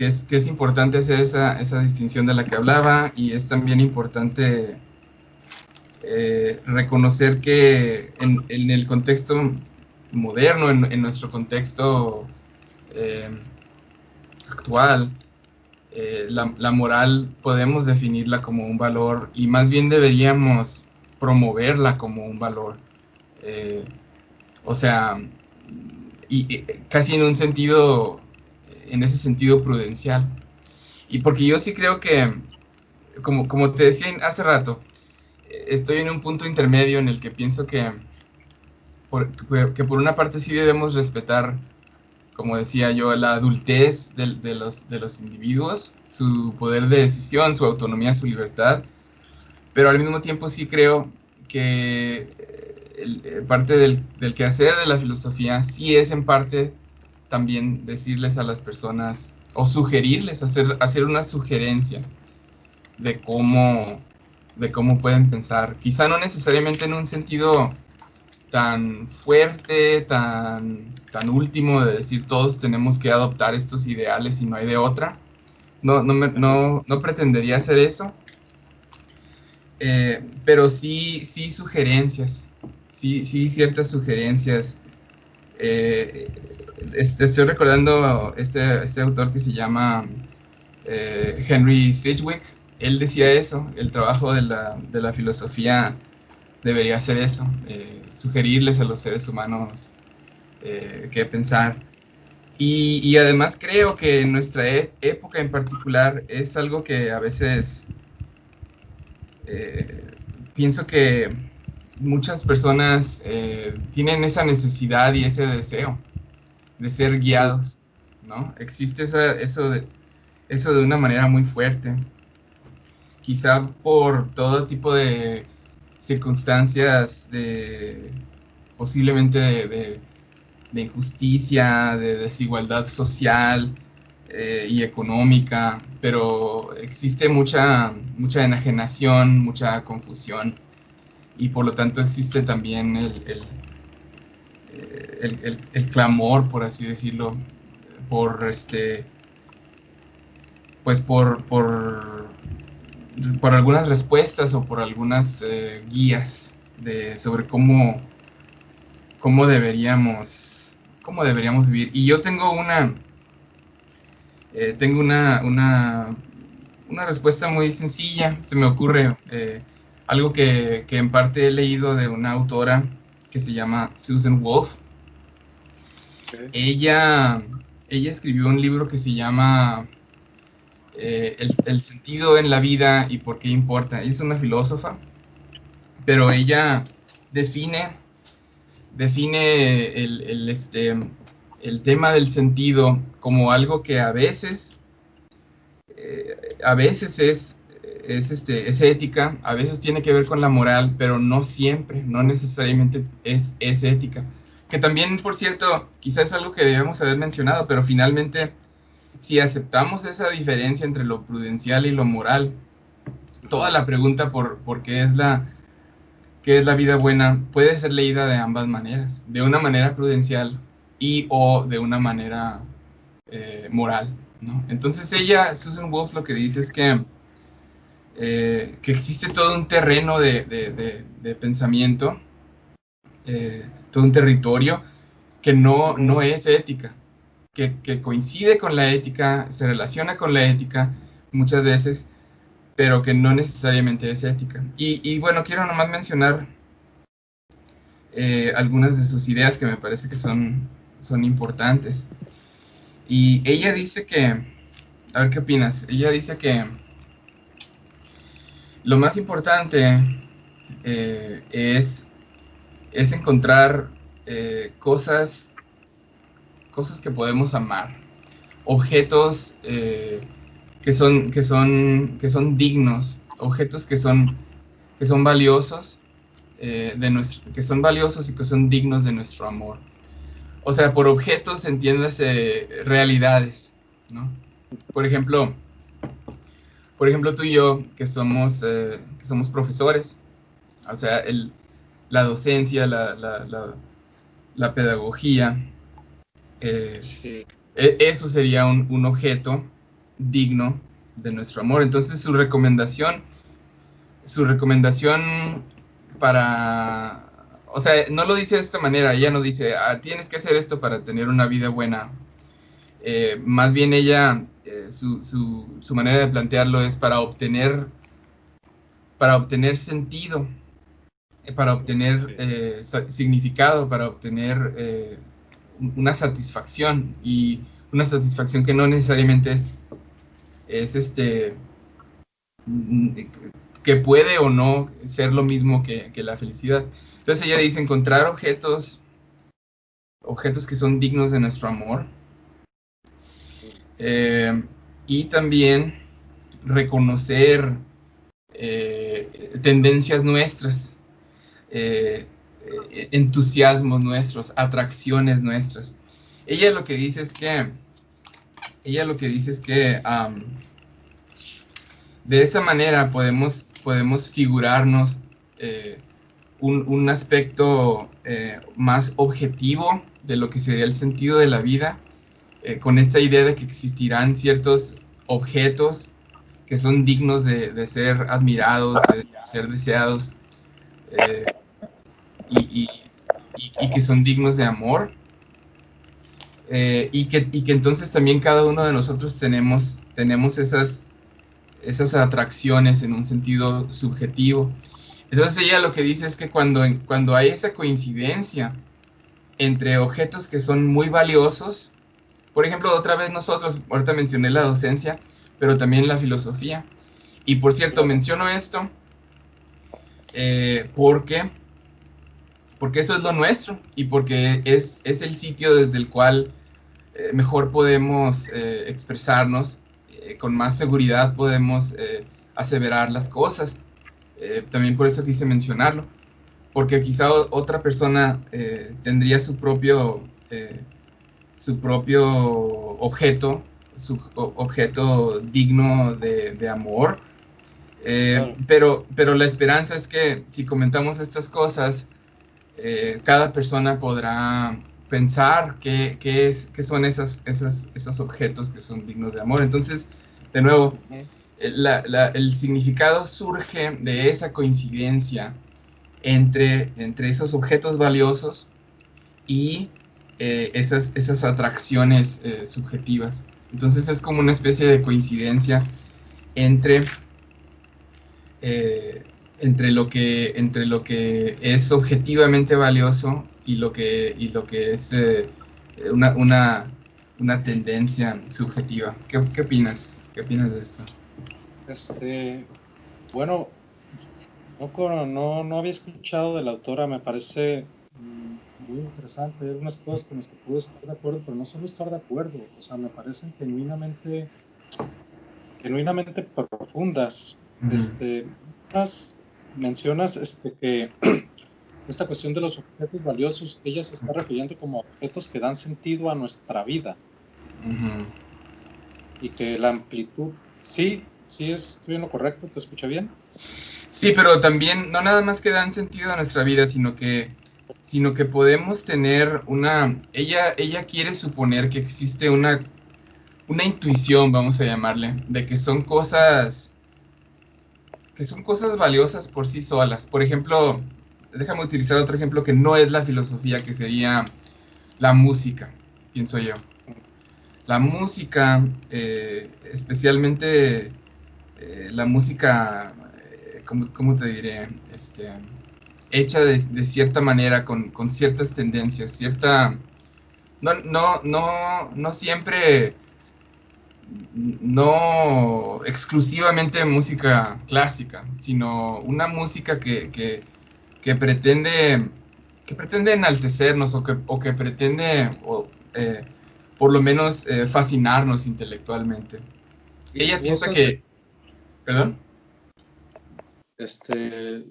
es importante hacer esa distinción de la que hablaba, y es también importante reconocer que en el contexto moderno, en nuestro contexto actual, la moral podemos definirla como un valor, y más bien deberíamos promoverla como un valor. O sea, y casi en ese sentido prudencial. Y porque yo sí creo que, como te decía hace rato, estoy en un punto intermedio en el que pienso que por una parte sí debemos respetar, como decía yo, la adultez de los individuos, su poder de decisión, su autonomía, su libertad, pero al mismo tiempo sí creo que parte del quehacer de la filosofía sí es en parte también decirles a las personas, o sugerirles, hacer una sugerencia de cómo pueden pensar. Quizá no necesariamente en un sentido tan fuerte, tan último de decir todos tenemos que adoptar estos ideales y no hay de otra. No pretendería hacer eso, pero sí sugerencias, sí ciertas sugerencias. Estoy recordando este autor que se llama Henry Sidgwick. Él decía eso, el trabajo de la filosofía debería ser eso, sugerirles a los seres humanos qué pensar. Y además creo que en nuestra época en particular es algo que a veces pienso que muchas personas tienen esa necesidad y ese deseo de ser guiados, ¿no? Existe eso de una manera muy fuerte. Quizá por todo tipo de circunstancias posiblemente de injusticia, de desigualdad social y económica, pero existe mucha enajenación, mucha confusión, y por lo tanto existe también el clamor, por así decirlo, por pues por algunas respuestas o por algunas guías sobre cómo deberíamos vivir. Y yo tengo una respuesta muy sencilla. Se me ocurre algo que en parte he leído de una autora que se llama Susan Wolf. Okay. Ella escribió un libro que se llama el sentido en la vida y por qué importa. Ella es una filósofa, pero ella define el tema del sentido como algo que a veces es ética, a veces tiene que ver con la moral, pero no siempre, no necesariamente es ética. Que también, por cierto, quizás es algo que debemos haber mencionado, pero finalmente, si aceptamos esa diferencia entre lo prudencial y lo moral, toda la pregunta por qué es la vida buena puede ser leída de ambas maneras, de una manera prudencial o de una manera moral, ¿no? Entonces Susan Wolf, lo que dice es que existe todo un terreno de pensamiento, todo un territorio que no es ética, que coincide con la ética, se relaciona con la ética muchas veces, pero que no necesariamente es ética. Y bueno, quiero nomás mencionar algunas de sus ideas que me parece que son importantes. Y ella dice que, a ver qué opinas, ella dice que lo más importante es encontrar cosas que podemos amar, objetos que son dignos, objetos que son valiosos, que son valiosos y que son dignos de nuestro amor. O sea, por objetos entiéndase realidades, ¿no? Por ejemplo, tú y yo, que somos profesores, o sea, la docencia, la pedagogía, sí. Eso sería un objeto digno de nuestro amor. Entonces su recomendación para, o sea, no lo dice de esta manera, ella no dice, tienes que hacer esto para tener una vida buena. Más bien ella, su manera de plantearlo es para obtener sentido, para obtener significado, para obtener una satisfacción, y una satisfacción que no necesariamente es que puede o no ser lo mismo que la felicidad. Entonces ella dice encontrar objetos que son dignos de nuestro amor, y también reconocer tendencias nuestras, entusiasmos nuestros, atracciones nuestras. Ella lo que dice es que de esa manera podemos figurarnos un aspecto más objetivo de lo que sería el sentido de la vida, con esta idea de que existirán ciertos objetos que son dignos de ser admirados, de ser deseados, y, y que son dignos de amor, y que entonces también cada uno de nosotros tenemos esas atracciones en un sentido subjetivo. Entonces ella lo que dice es que cuando hay esa coincidencia entre objetos que son muy valiosos, por ejemplo, otra vez nosotros, ahorita mencioné la docencia, pero también la filosofía. Y por cierto, menciono esto porque eso es lo nuestro y porque es el sitio desde el cual mejor podemos expresarnos, con más seguridad podemos aseverar las cosas. También por eso quise mencionarlo, porque quizá otra persona tendría su propio objeto, su objeto digno de amor, claro. pero la esperanza es que si comentamos estas cosas, cada persona podrá pensar qué son esos objetos que son dignos de amor. Entonces, de nuevo, el significado surge de esa coincidencia entre esos objetos valiosos y esas atracciones subjetivas. Entonces es como una especie de coincidencia entre lo que es objetivamente valioso y lo que es una tendencia subjetiva. ¿Qué opinas? ¿Qué opinas de esto? Bueno, no había escuchado de la autora, me parece muy interesante. Hay algunas cosas con las que puedo estar de acuerdo, pero no solo estar de acuerdo, o sea, me parecen genuinamente profundas. Mencionas que esta cuestión de los objetos valiosos, ella se está refiriendo como objetos que dan sentido a nuestra vida. Y que la amplitud, sí, estoy en lo correcto, ¿te escucha bien? Sí, pero también no nada más que dan sentido a nuestra vida, sino que podemos tener ella quiere suponer que existe una intuición, vamos a llamarle, de que son cosas valiosas por sí solas. Por ejemplo, déjame utilizar otro ejemplo que no es la filosofía, que sería la música, pienso yo. La música, especialmente la música, ¿cómo te diré? Hecha de cierta manera, con ciertas tendencias, no siempre, no exclusivamente música clásica, sino una música que pretende enaltecernos o que pretende por lo menos fascinarnos intelectualmente. Ella piensa que... ¿Perdón?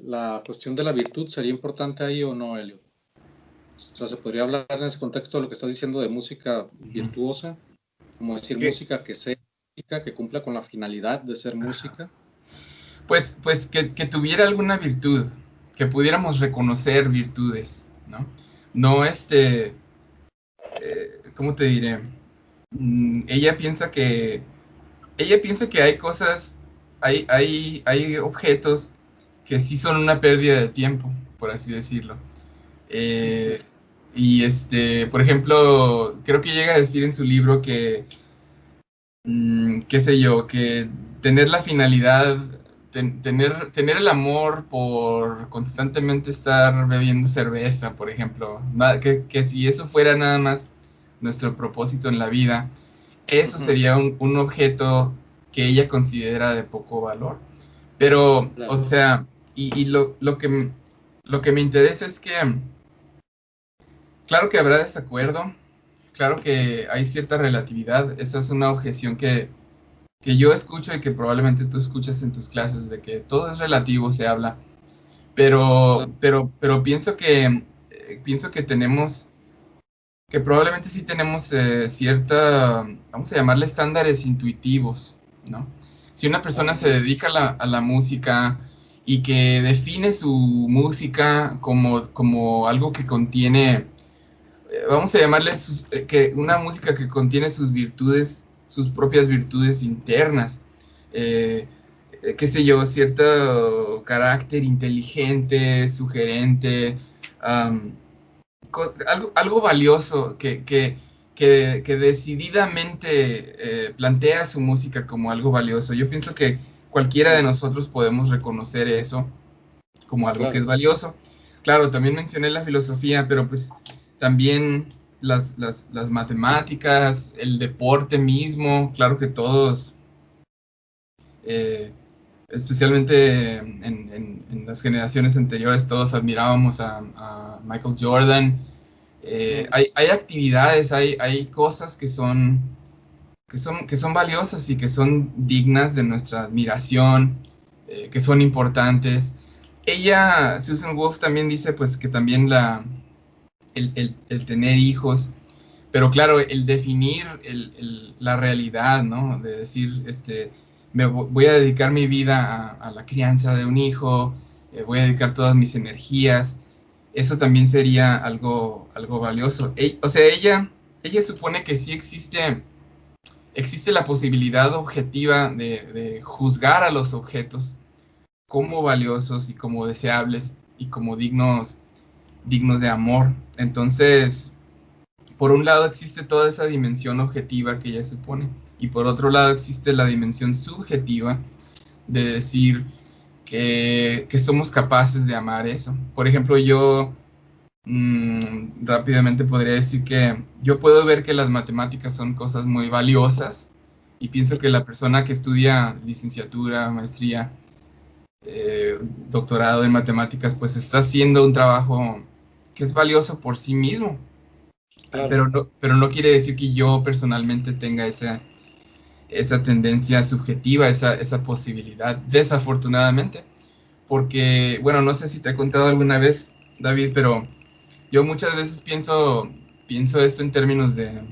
La cuestión de la virtud sería importante ahí o no, Elio. O sea, se podría hablar en ese contexto de lo que estás diciendo de música virtuosa, como decir música que sea música, que cumpla con la finalidad de ser música. Pues que tuviera alguna virtud, que pudiéramos reconocer virtudes, ¿no? No ¿cómo te diré? Ella piensa que hay cosas, hay objetos que sí son una pérdida de tiempo, por así decirlo. Y por ejemplo, creo que llega a decir en su libro que, qué sé yo, que tener la finalidad, tener el amor por constantemente estar bebiendo cerveza, por ejemplo, que si eso fuera nada más nuestro propósito en la vida, eso sería un objeto que ella considera de poco valor. Pero, claro. O sea, y lo que me interesa es que, claro que habrá desacuerdo, claro que hay cierta relatividad. Esa es una objeción que yo escucho y que probablemente tú escuchas en tus clases, de que todo es relativo, se habla. Pero pienso que tenemos, que probablemente sí tenemos cierta, vamos a llamarle estándares intuitivos, ¿no? Si una persona se dedica a la música y que define su música como algo que contiene, vamos a llamarle que una música que contiene sus virtudes, sus propias virtudes internas, qué sé yo, cierto carácter inteligente, sugerente, um, algo valioso que decididamente plantea su música como algo valioso. Yo pienso que cualquiera de nosotros podemos reconocer eso como algo que es valioso. Claro, también mencioné la filosofía, pero pues también las matemáticas, el deporte mismo, claro que todos, especialmente en las generaciones anteriores, todos admirábamos a Michael Jordan. Hay actividades, hay cosas que son valiosas y que son dignas de nuestra admiración, que son importantes. Ella, Susan Wolf, también dice pues que también el tener hijos, pero claro, el definir la realidad, ¿no? De decir, voy a dedicar mi vida a la crianza de un hijo, voy a dedicar todas mis energías, eso también sería algo valioso. O sea, ella supone que sí existe la posibilidad objetiva de juzgar a los objetos como valiosos y como deseables y como dignos de amor. Entonces, por un lado existe toda esa dimensión objetiva que ella supone, y por otro lado existe la dimensión subjetiva de decir que somos capaces de amar eso. Por ejemplo, yo rápidamente podría decir que yo puedo ver que las matemáticas son cosas muy valiosas, y pienso que la persona que estudia licenciatura, maestría, doctorado en matemáticas, pues está haciendo un trabajo que es valioso por sí mismo. Claro. Pero no quiere decir que yo personalmente tenga esa tendencia subjetiva, esa posibilidad, desafortunadamente. Porque, bueno, no sé si te he contado alguna vez, David, pero yo muchas veces pienso esto en términos de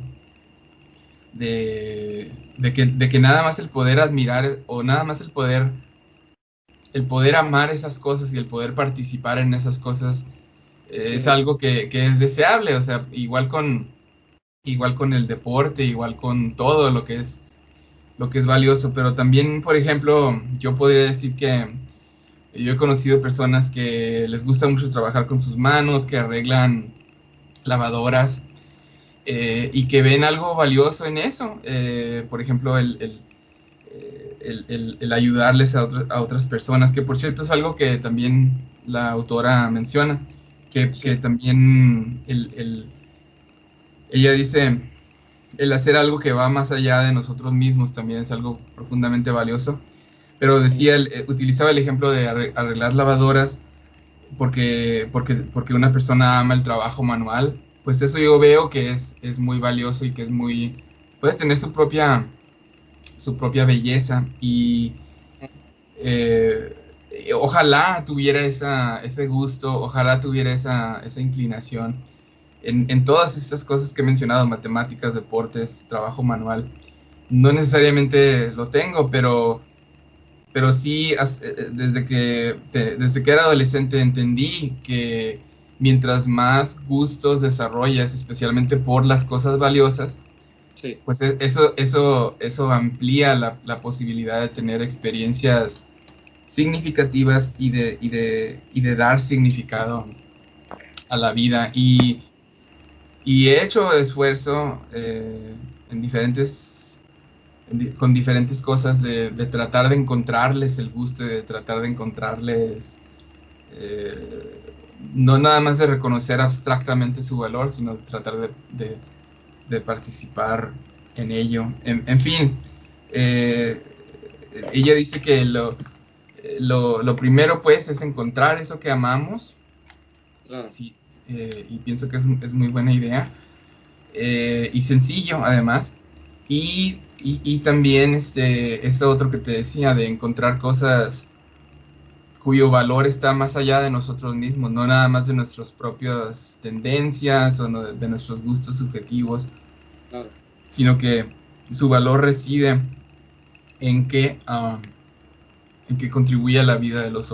que nada más el poder admirar o nada más el poder amar esas cosas y el poder participar en esas cosas es algo que es deseable. O sea, igual con el deporte, igual con todo lo que es valioso. Pero también, por ejemplo, yo podría decir que yo he conocido personas que les gusta mucho trabajar con sus manos, que arreglan lavadoras, y que ven algo valioso en eso. Por ejemplo, el ayudarles a otras personas, que por cierto es algo que también la autora menciona, que también ella dice, el hacer algo que va más allá de nosotros mismos también es algo profundamente valioso. Pero decía, utilizaba el ejemplo de arreglar lavadoras porque una persona ama el trabajo manual. Pues eso yo veo que es muy valioso y que es puede tener su propia belleza, y ojalá tuviera ese gusto, ojalá tuviera esa inclinación en todas estas cosas que he mencionado: matemáticas, deportes, trabajo manual. No necesariamente lo tengo, pero sí, desde que era adolescente entendí que mientras más gustos desarrollas, especialmente por las cosas valiosas, pues eso amplía la posibilidad de tener experiencias significativas y de dar significado a la vida. Y he hecho esfuerzo con diferentes cosas de tratar de encontrarles el gusto, de tratar de encontrarles, no nada más de reconocer abstractamente su valor, sino de tratar de participar en ello. En fin, ella dice que lo primero pues es encontrar eso que amamos. Sí, y pienso que es muy buena idea, y sencillo además. Y también eso otro que te decía, de encontrar cosas cuyo valor está más allá de nosotros mismos, no nada más de nuestras propias tendencias o de nuestros gustos subjetivos, sino que su valor reside en que contribuye a la vida de los otros.